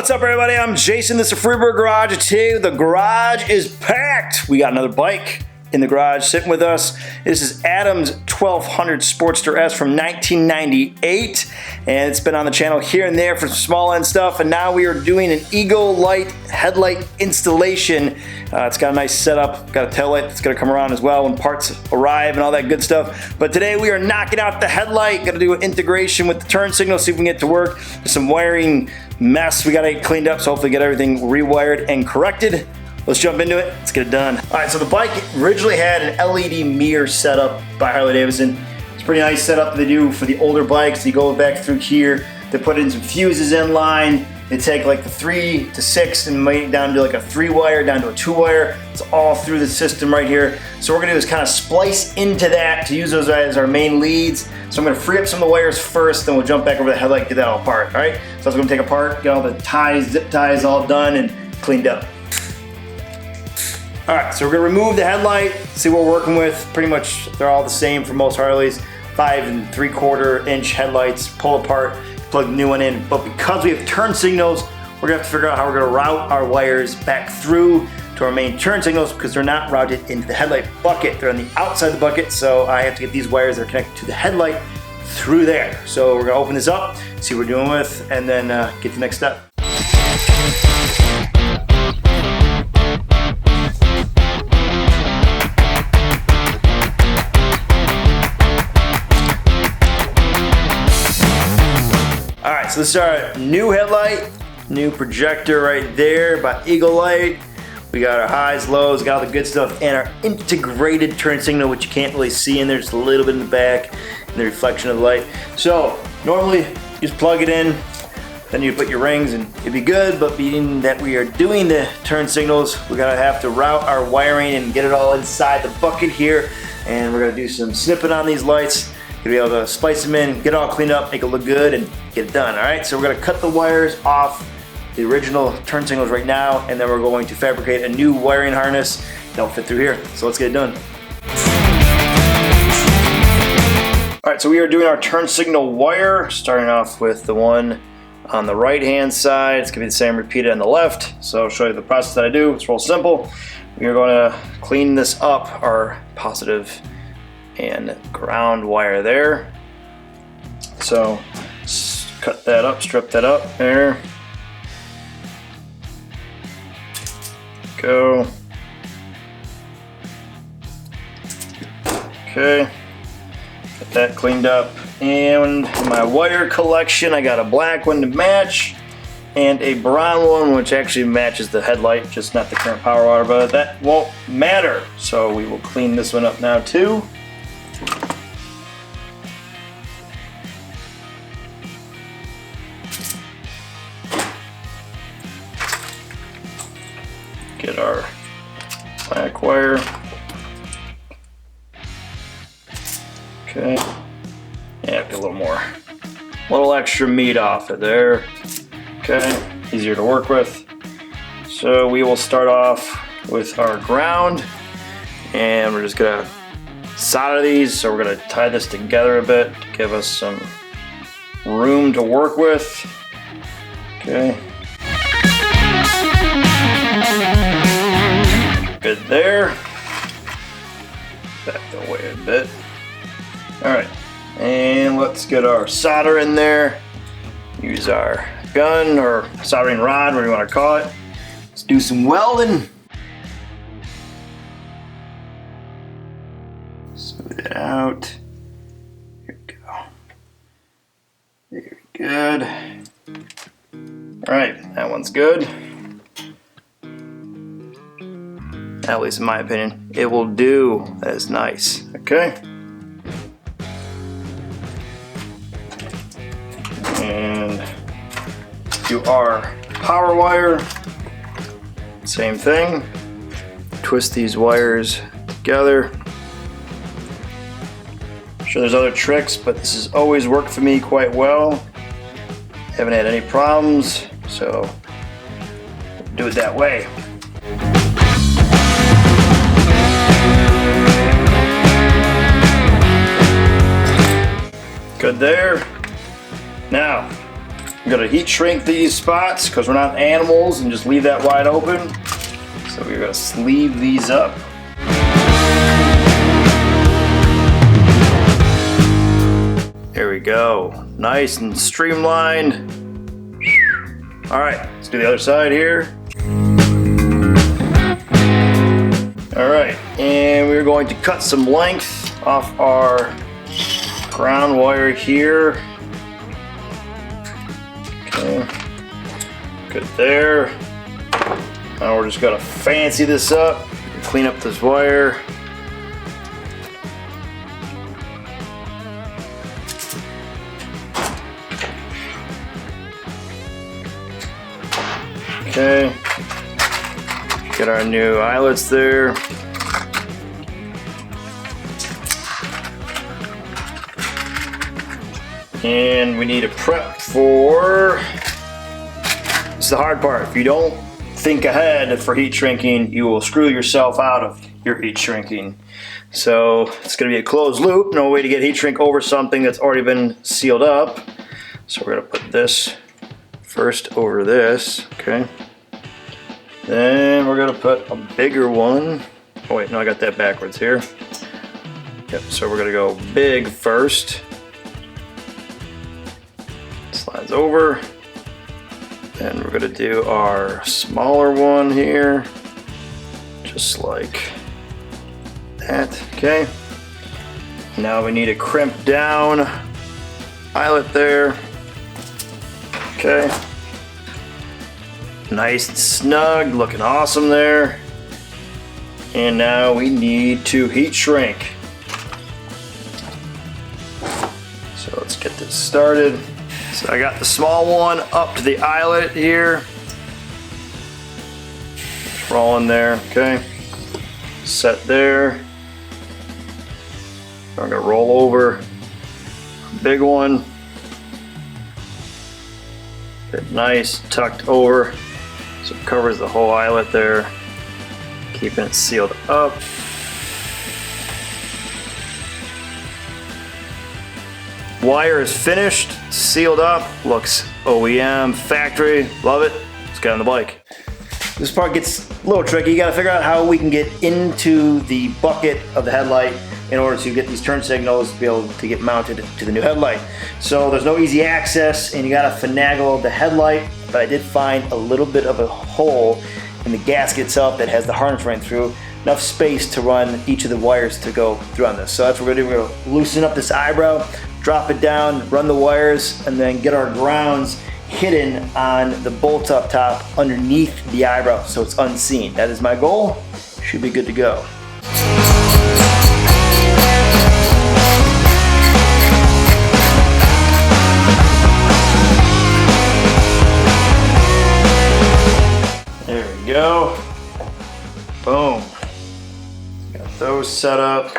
What's up, everybody? I'm Jason. This is Freeburg Garage. Today, the garage is packed. We got another bike in the garage sitting with us. This is Adam's 1200 Sportster S from 1998, and it's been on the channel here and there for some small end stuff, and now we are doing an Headlight headlight installation. It's got a nice setup, got a tail light that's gonna come around as well when parts arrive and all that good stuff. But today we are knocking out the headlight, gonna do an integration with the turn signal, see if we can get it to work. There's some wiring mess we gotta get cleaned up, so hopefully get everything rewired and corrected. Let's jump into it, let's get it done. All right, so the bike originally had an LED mirror setup by Harley-Davidson. It's a pretty nice setup they do for the older bikes. You go back through here, they put in some fuses in line. They take like the 3 to 6 and make it down to like a 3-wire, down to a 2-wire. It's all through the system right here. So what we're gonna do is kind of splice into that to use those as our main leads. So I'm gonna free up some of the wires first, then we'll jump back over the headlight, get that all apart, all right? So I was gonna take apart, get all the ties, zip ties all done and cleaned up. All right, so we're gonna remove the headlight, see what we're working with. Pretty much, they're all the same for most Harleys. 5 3/4 inch headlights, pull apart, plug the new one in. But because we have turn signals, we're gonna have to figure out how we're gonna route our wires back through to our main turn signals because they're not routed into the headlight bucket. They're on the outside of the bucket, so I have to get these wires that are connected to the headlight through there. So we're gonna open this up, see what we're dealing with, and then get to the next step. So this is our new headlight, new projector right there by Headlight. We got our highs, lows, got all the good stuff, and our integrated turn signal, which you can't really see in there, just a little bit in the back, and the reflection of the light. So normally, you just plug it in, then you put your rings and it'd be good, but being that we are doing the turn signals, we're gonna have to route our wiring and get it all inside the bucket here, and we're gonna do some snipping on these lights. Gonna be able to splice them in, get it all cleaned up, make it look good, and get it done, all right? So we're gonna cut the wires off the original turn signals right now, and then we're going to fabricate a new wiring harness that'll fit through here. So let's get it done. All right, so we are doing our turn signal wire, starting off with the one on the right-hand side. It's gonna be the same repeated on the left. So I'll show you the process that I do. It's real simple. We are gonna clean this up, our positive and ground wire there. So cut that up, strip that up there. Go. Okay, get that cleaned up. And my wire collection, I got a black one to match and a brown one which actually matches the headlight, just not the current power wire, but that won't matter. So we will clean this one up now too. Get our black wire. Okay. Yeah, get a little more. A little extra meat off of there. Okay, easier to work with. So we will start off with our ground, and we're just gonna solder these. So we're gonna tie this together a bit to give us some room to work with. Okay. Good there. Back away a bit. All right, and let's get our solder in there. Use our gun or soldering rod, whatever you want to call it. Let's do some welding. Smooth it out. Here we go. Very good. All right, that one's good. At least in my opinion, it will do. That is nice. Okay. And do our power wire. Same thing. Twist these wires together. I'm sure there's other tricks, but this has always worked for me quite well. Haven't had any problems, so do it that way. Good there. Now, I'm gonna heat shrink these spots because we're not animals and just leave that wide open. So we're gonna sleeve these up. There we go. Nice and streamlined. All right, let's do the other side here. All right, and we're going to cut some length off our ground wire here. Okay, good there. Now we're just gonna fancy this up, clean up this wire. Okay, get our new eyelets there. And we need to prep for, this is the hard part. If you don't think ahead for heat shrinking, you will screw yourself out of your heat shrinking. So it's gonna be a closed loop, no way to get heat shrink over something that's already been sealed up. So we're gonna put this first over this, okay? Then we're gonna put a bigger one. Oh wait, no, I got that backwards here. Yep, so we're gonna go big first. Slides over. Then we're gonna do our smaller one here, just like that, okay? Now we need a crimp down eyelet there, okay? Nice and snug, looking awesome there. And now we need to heat shrink. So let's get this started. So I got the small one up to the eyelet here. Just roll in there, okay? Set there. I'm gonna roll over big one. Get nice, tucked over. So it covers the whole eyelet there, keeping it sealed up. Wire is finished, sealed up, looks OEM, factory, love it. Let's get on the bike. This part gets a little tricky. You gotta figure out how we can get into the bucket of the headlight in order to get these turn signals to be able to get mounted to the new headlight. So there's no easy access and you gotta finagle the headlight, but I did find a little bit of a hole in the gasket itself that has the harness running through, enough space to run each of the wires to go through on this. So that's what we're gonna do. We're gonna loosen up this eyebrow, drop it down, run the wires, and then get our grounds hidden on the bolt up top underneath the eyebrow so it's unseen. That is my goal. Should be good to go. There we go. Boom. Got those set up.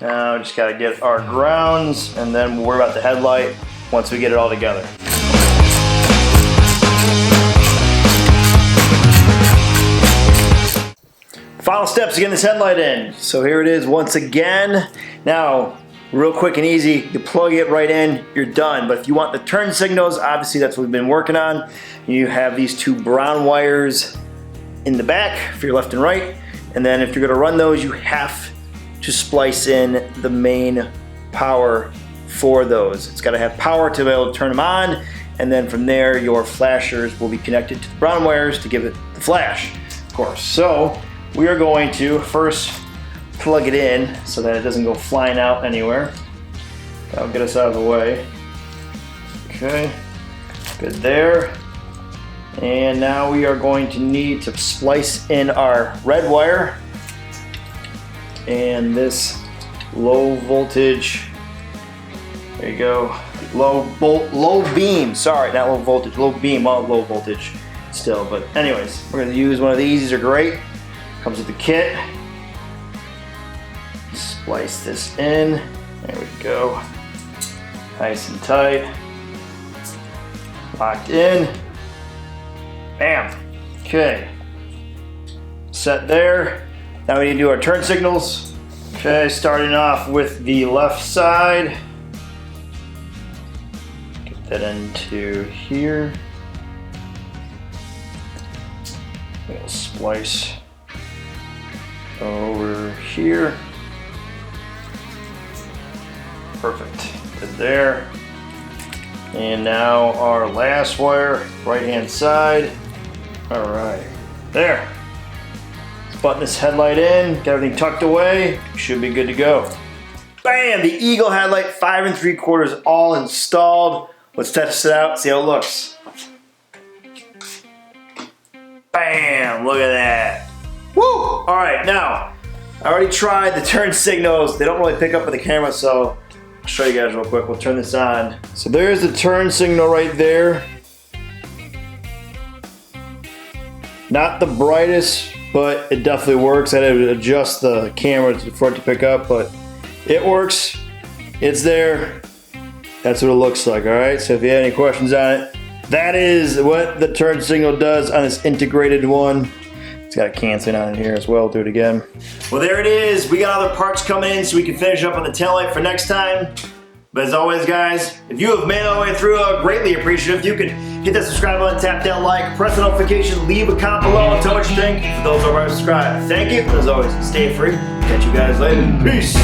Now just gotta get our grounds and then we'll worry about the headlight once we get it all together. Final steps to get this headlight in. So here it is once again. Now, real quick and easy, you plug it right in, you're done. But if you want the turn signals, obviously that's what we've been working on. You have these two brown wires in the back for your left and right. And then if you're gonna run those, you have to splice in the main power for those. It's gotta have power to be able to turn them on. And then from there, your flashers will be connected to the brown wires to give it the flash, of course. So we are going to first plug it in so that it doesn't go flying out anywhere. That'll get us out of the way. Okay, good there. And now we are going to need to splice in our red wire and this low voltage, there you go, low beam, sorry, not low voltage, low beam, well, low voltage still, but anyways, we're gonna use one of these. These are great, comes with the kit. Splice this in, there we go, nice and tight, locked in. Bam. Okay. Set there. Now we need to do our turn signals. Okay, starting off with the left side. Get that into here. We'll splice over here. Perfect. Good there. And now our last wire, right hand side. All right, there. Let's button this headlight in, get everything tucked away. Should be good to go. Bam! The Eagle headlight 5 3/4 all installed. Let's test it out, see how it looks. Bam! Look at that. Woo! All right, now I already tried the turn signals. They don't really pick up with the camera, so I'll show you guys real quick. We'll turn this on. So there's the turn signal right there. Not the brightest, but it definitely works. I had to adjust the camera for it to pick up, but it works. It's there. That's what it looks like, all right? So if you have any questions on it, that is what the turn signal does on this integrated one. It's got a canceling on it here as well. Do it again. Well, there it is. We got other parts coming in so we can finish up on the taillight for next time. But as always, guys, if you have made it all the way through, greatly appreciative. If you could hit that subscribe button, tap that like, press the notification, leave a comment below, and tell what you think. For those who are already subscribed, thank you. As always, stay free. Catch you guys later. Peace.